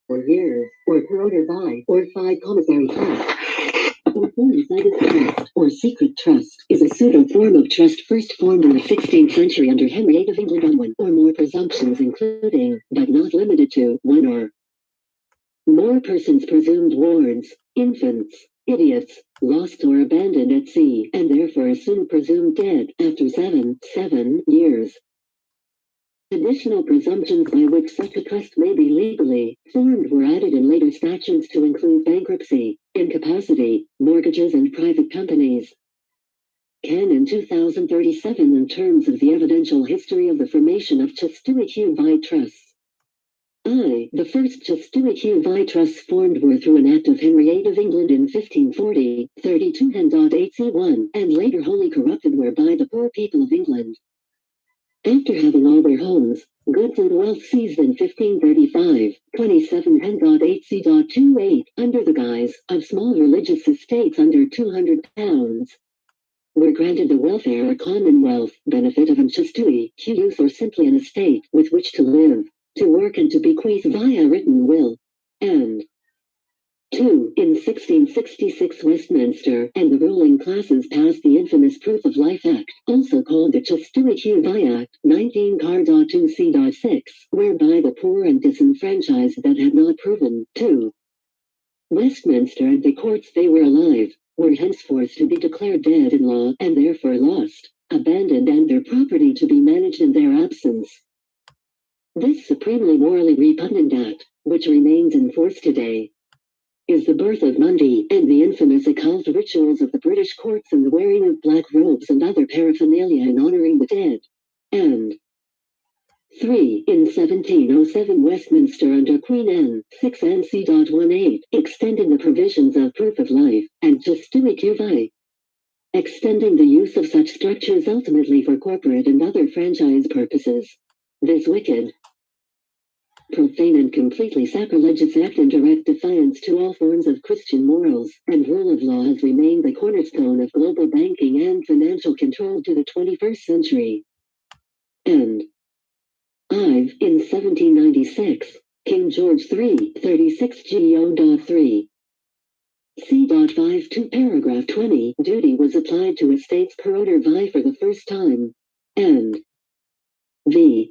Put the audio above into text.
or years, or per order by, or 5 commissary trust, or four-sided trust, or secret trust, is a pseudo-form of trust first formed in the 16th century under Henry VIII of England on one or more presumptions including, but not limited to, one or more persons presumed wards, infants, idiots, lost or abandoned at sea, and therefore assumed presumed dead after seven years. Additional presumptions by which such a trust may be legally formed were added in later statutes to include bankruptcy, incapacity, mortgages, and private companies. Canon 2037 in terms of the evidential history of the formation of Chestuic trusts. The first Chestuic trusts formed were through an act of Henry VIII of England in 1540, 32 Hen.8c1, and later wholly corrupted were by the poor people of England. After having all their homes, goods and wealth seized in 1535, 27 Hen.8c.28, under the guise of small religious estates under £200, were granted the welfare or commonwealth benefit of an chestui, use or simply an estate with which to live, to work and to bequeath via written will. And 2. In 1666 Westminster and the ruling classes passed the infamous Proof of Life Act, also called the Chestuic Act, 19 Car.2c.6, whereby the poor and disenfranchised that had not proven, 2. Westminster and the courts they were alive, were henceforth to be declared dead in law and therefore lost, abandoned and their property to be managed in their absence. This supremely morally repugnant act, which remains in force today, is the birth of Monday and the infamous occult rituals of the British courts and the wearing of black robes and other paraphernalia in honoring the dead. And 3. In 1707 Westminster under Queen Anne, 6 NC.18, extended the provisions of Proof of Life and Chestuic extending the use of such structures ultimately for corporate and other franchise purposes. This wicked, profane and completely sacrilegious act in direct defiance to all forms of Christian morals and rule of law has remained the cornerstone of global banking and financial control to the 21st century. And in 1796, King George III, 36 Go.3. C.52 paragraph 20 duty was applied to estates per order by for the first time. And v.